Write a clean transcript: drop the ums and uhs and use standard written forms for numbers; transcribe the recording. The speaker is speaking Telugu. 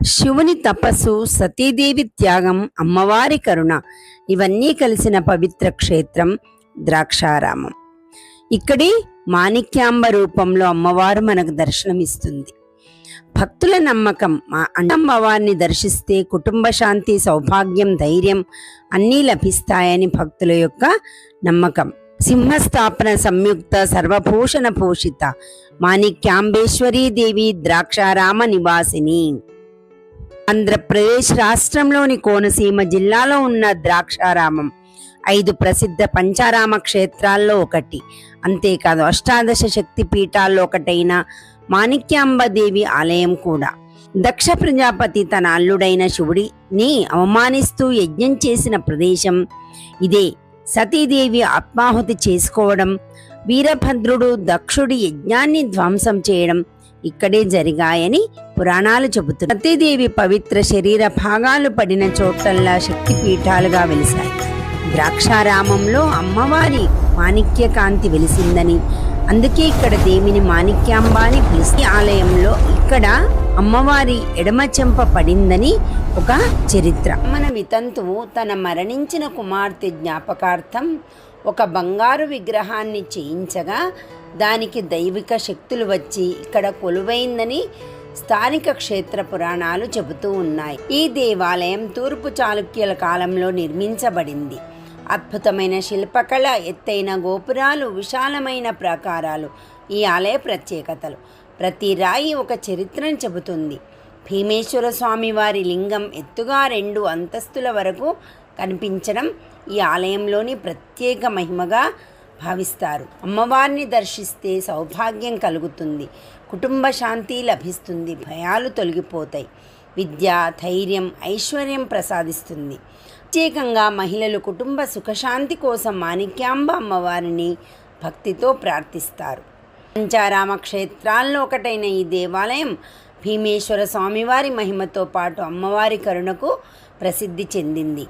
శివుని తపస్సు, సతీదేవి త్యాగం, అమ్మవారి కరుణ ఇవన్నీ కలిసిన పవిత్ర క్షేత్రం ద్రాక్షారామం. ఇక్కడి మాణిక్యాంబ రూపంలో అమ్మవారు మనకు దర్శనమిస్తుంది. భక్తుల నమ్మకం అమ్మవారిని దర్శిస్తే కుటుంబ శాంతి, సౌభాగ్యం, ధైర్యం అన్నీ లభిస్తాయని భక్తుల యొక్క నమ్మకం. సింహస్థాపన సంయుక్త సర్వభూషణ పోషిత మాణిక్యాంబేశ్వరీ దేవి ద్రాక్షారామ నివాసిని. ఆంధ్రప్రదేశ్ రాష్ట్రంలోని కోనసీమ జిల్లాలో ఉన్న ద్రాక్షారామం 5 ప్రసిద్ధ పంచారామ క్షేత్రాల్లో ఒకటి. అంతేకాదు అష్టాదశ శక్తి పీఠాల్లో ఒకటైన మాణిక్యాంబదేవి ఆలయం కూడా. దక్ష ప్రజాపతి తన అల్లుడైన శివుడిని అవమానిస్తూ యజ్ఞం చేసిన ప్రదేశం ఇదే. సతీదేవి ఆత్మాహుతి చేసుకోవడం, వీరభద్రుడు దక్షుడి యజ్ఞాన్ని ధ్వంసం చేయడం ఇక్కడే జరిగాయని పురాణాలు చెబుతున్నాయి. సతీదేవి పవిత్ర శరీర భాగాలు పడిన చోట్లల్లా శక్తి పీఠాలుగా వెలిశాయి. ద్రాక్షారామంలో అమ్మవారి మాణిక్య కాంతి వెలిసిందని, అందుకే ఇక్కడ దేవిని మాణిక్యాంబ అని పిలిచి ఆలయంలో ఇక్కడ అమ్మవారి ఎడమ చెంప పడిందని ఒక చరిత్ర. మన వితంతువు తన మరణించిన కుమార్తె జ్ఞాపకార్థం ఒక బంగారు విగ్రహాన్ని చేయించగా దానికి దైవిక శక్తులు వచ్చి ఇక్కడ కొలువైందని స్థానిక క్షేత్ర పురాణాలు చెబుతూ ఉన్నాయి. ఈ దేవాలయం తూర్పు చాళుక్యుల కాలంలో నిర్మించబడింది. అద్భుతమైన శిల్పకళ, ఎత్తైన గోపురాలు, విశాలమైన ప్రాకారాలు ఈ ఆలయ ప్రత్యేకతలు. ప్రతి రాయి ఒక చరిత్రను చెబుతుంది. భీమేశ్వర స్వామి వారి లింగం ఎత్తుగా 2 అంతస్తుల వరకు కనిపించడం ఈ ఆలయంలోని ప్రత్యేక మహిమగా భావిస్తారు. అమ్మవారిని దర్శిస్తే సౌభాగ్యం కలుగుతుంది, కుటుంబ శాంతి లభిస్తుంది, భయాలు తొలగిపోతాయి, విద్య, ధైర్యం, ఐశ్వర్యం ప్రసాదిస్తుంది. ప్రత్యేకంగా మహిళలు కుటుంబ సుఖశాంతి కోసం మాణిక్యాంబ అమ్మవారిని భక్తితో ప్రార్థిస్తారు. పంచారామ క్షేత్రాల్లో ఒకటైన ఈ దేవాలయం భీమేశ్వర స్వామివారి మహిమతో పాటు అమ్మవారి కరుణకు ప్రసిద్ధి చెందింది.